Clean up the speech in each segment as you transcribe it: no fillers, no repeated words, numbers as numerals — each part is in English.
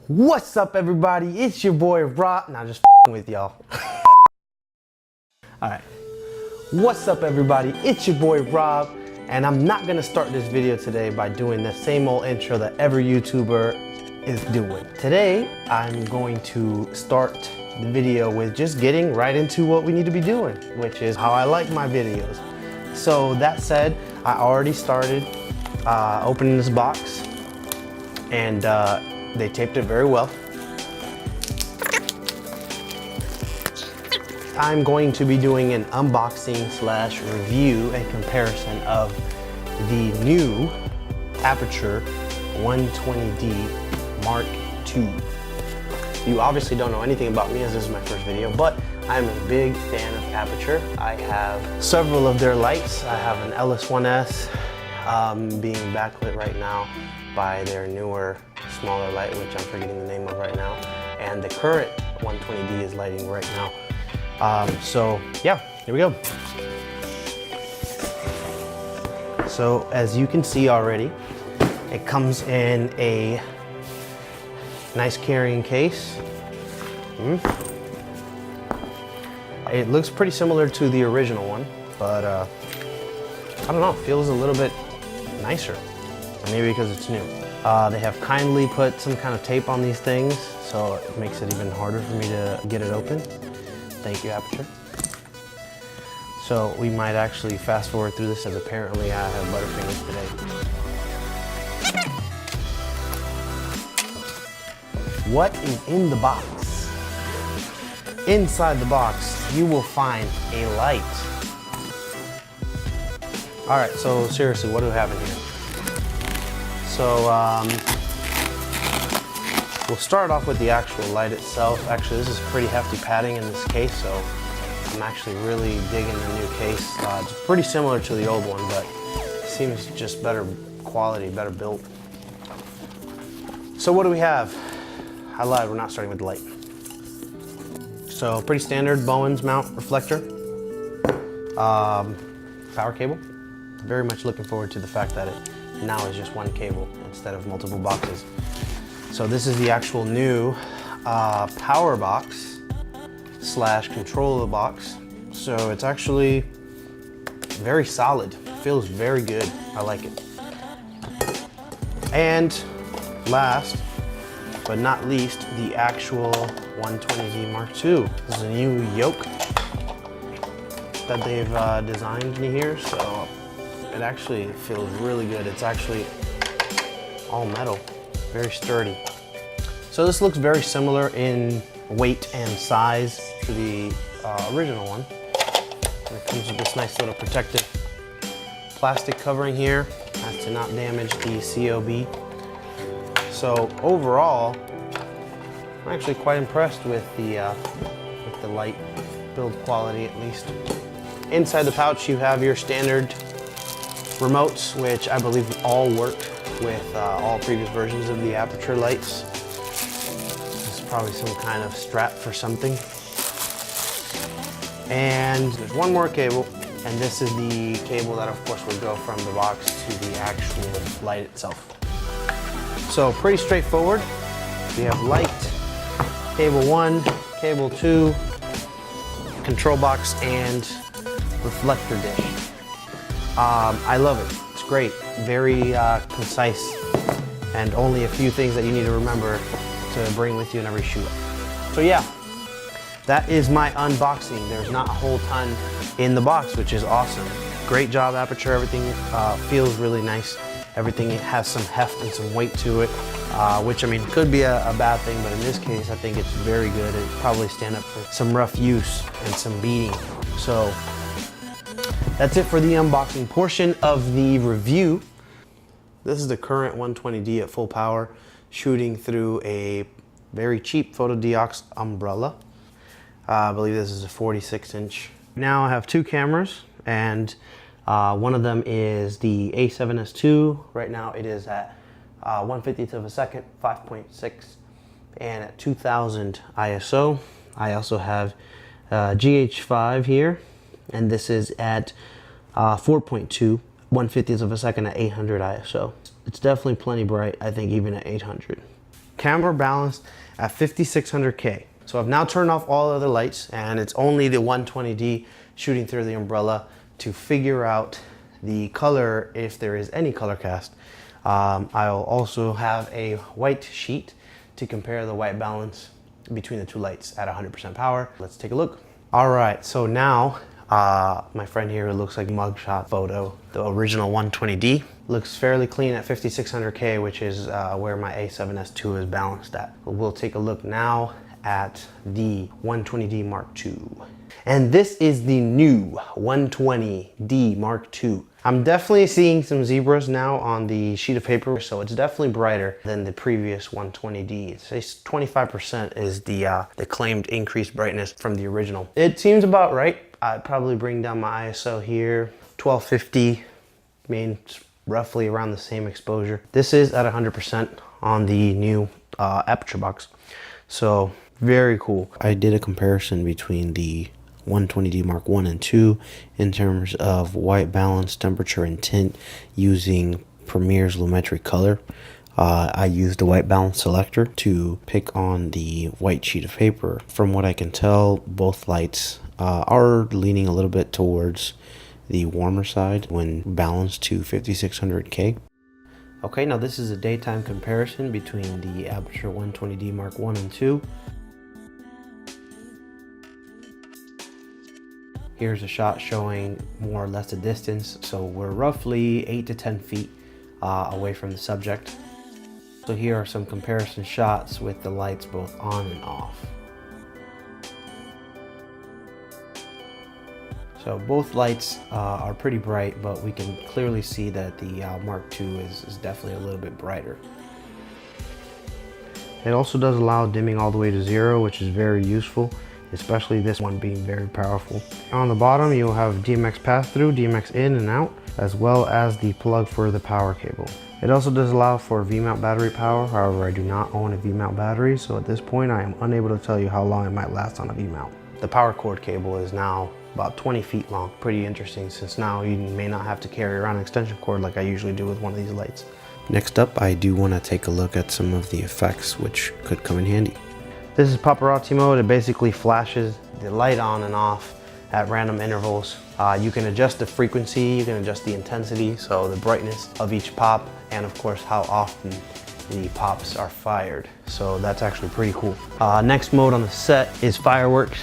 What's up, everybody? It's your boy Rob. Nah, just with y'all. Alright. What's up, everybody? It's your boy Rob, and I'm not gonna start this video today by doing the same old intro that every YouTuber is doing. Today, I'm going to start the video with just getting right into what we need to be doing, which is how I like my videos. So that said, I already started opening this box, and they taped it very well. I'm going to be doing an unboxing slash review and comparison of the new Aputure 120D Mark II. You obviously don't know anything about me as this is my first video, but I'm a big fan of Aputure. I have several of their lights. I have an LS1S being backlit right now by their newer, smaller light, which I'm forgetting the name of right now. And the current 120D is lighting right now. So yeah, here we go. So as you can see already, it comes in a nice carrying case. It looks pretty similar to the original one, but I don't know, it feels a little bit nicer. Or maybe because it's new. They have kindly put some kind of tape on these things, so it makes it even harder for me to get it open. Thank you, Aputure. So we might actually fast forward through this, as apparently I have Butterfingers today. What is in the box? Inside the box, you will find a light. All right, so seriously, what do we have in here? So we'll start off with the actual light itself. Actually, this is pretty hefty padding in this case, so I'm actually really digging the new case. It's pretty similar to the old one, but it seems just better quality, better built. So what do we have? I lied, we're not starting with the light. So pretty standard Bowens mount reflector. Power cable. Very much looking forward to the fact that it now is just one cable instead of multiple boxes. So this is the actual new power box slash controller box. So it's actually very solid. Feels very good. I like it. And last but not least, the actual 120D Mark II. This is a new Yoke that they've designed in here, so it actually feels really good. It's actually all metal, very sturdy. So this looks very similar in weight and size to the original one. And it comes with this nice little protective plastic covering here as to not damage the COB. So overall, I'm actually quite impressed with the light build quality, at least. Inside the pouch, you have your standard remotes, which I believe all work with all previous versions of the Aputure lights. This is probably some kind of strap for something. And there's one more cable, and this is the cable that of course would go from the box to the actual light itself. So pretty straightforward. We have light, cable 1, cable 2, control box, and reflector dish. I love it. It's great. Very concise, and only a few things that you need to remember to bring with you in every shoot. So yeah, that is my unboxing. There's not a whole ton in the box, which is awesome. Great job, Aputure. Everything feels really nice. Everything has some heft and some weight to it, which I mean could be a bad thing, but in this case I think it's very good. It'd probably stand up for some rough use and some beating. So that's it for the unboxing portion of the review. This is the current 120D at full power, shooting through a very cheap photodiox umbrella. I believe this is a 46-inch. Now I have two cameras, and one of them is the A7S II. Right now it is at 1/50th of a second, 5.6, and at 2000 ISO. I also have GH5 here, and this is at 4.2, 1/50th of a second at 800 ISO. It's definitely plenty bright, I think, even at 800. camera balanced at 5600K. So I've now turned off all other lights, and it's only the 120D shooting through the umbrella to figure out the color, if there is any color cast. I'll also have a white sheet to compare the white balance between the two lights at 100% power. Let's take a look. All right, so now my friend here looks like mugshot photo. The original 120D looks fairly clean at 5600K, which is where my A7S II is balanced at. We'll take a look now at the 120D Mark II. And this is the new 120D Mark II. I'm definitely seeing some zebras now on the sheet of paper, so it's definitely brighter than the previous 120D. It says 25% is the claimed increased brightness from the original. It seems about right. I'd probably bring down my ISO here, 1250, means roughly around the same exposure. This is at 100% on the new Aputure box, so very cool. I did a comparison between the 120D Mark I and II in terms of white balance, temperature, and tint using Premiere's Lumetri color. I used the white balance selector to pick on the white sheet of paper. From what I can tell, both lights are leaning a little bit towards the warmer side when balanced to 5600K. Okay, now this is a daytime comparison between the Aputure 120D Mark I and II. Here's a shot showing more or less the distance, so we're roughly 8 to 10 feet away from the subject. So here are some comparison shots with the lights both on and off. So both lights are pretty bright, but we can clearly see that the Mark II is definitely a little bit brighter. It also does allow dimming all the way to 0, which is very useful, especially this one being very powerful. On the bottom, you'll have DMX pass-through, DMX in and out, as well as the plug for the power cable. It also does allow for V-mount battery power. However, I do not own a V-mount battery, so at this point I am unable to tell you how long it might last on a V-mount. The power cord cable is now about 20 feet long. Pretty interesting, since now you may not have to carry around an extension cord like I usually do with one of these lights. Next up, I do want to take a look at some of the effects which could come in handy. This is paparazzi mode. It basically flashes the light on and off at random intervals. You can adjust the frequency, you can adjust the intensity, so the brightness of each pop, and of course how often the pops are fired. So that's actually pretty cool. Next mode on the set is fireworks.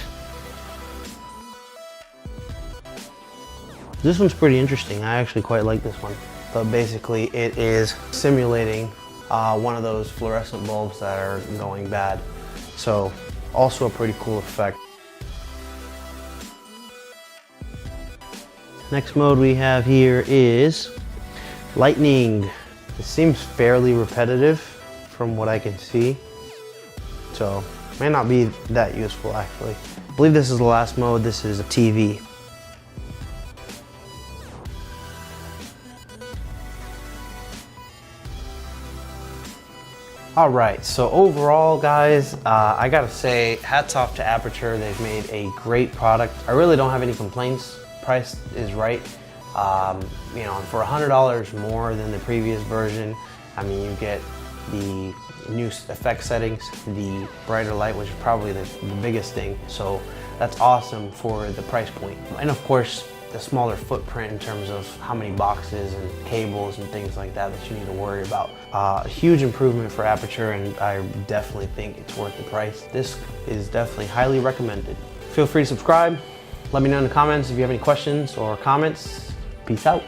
This one's pretty interesting. I actually quite like this one. But basically it is simulating one of those fluorescent bulbs that are going bad. So also a pretty cool effect. Next mode we have here is lightning. It seems fairly repetitive from what I can see, so may not be that useful actually. I believe this is the last mode. This is a TV. All right, so overall guys, I gotta say hats off to Aputure. They've made a great product. I really don't have any complaints. Price is right. You know, for $100 more than the previous version, I mean, you get the new effect settings, the brighter light, which is probably the biggest thing. So that's awesome for the price point. And of course, the smaller footprint in terms of how many boxes and cables and things like that that you need to worry about. A huge improvement for Aputure, and I definitely think it's worth the price. This is definitely highly recommended. Feel free to subscribe. Let me know in the comments if you have any questions or comments. Peace out.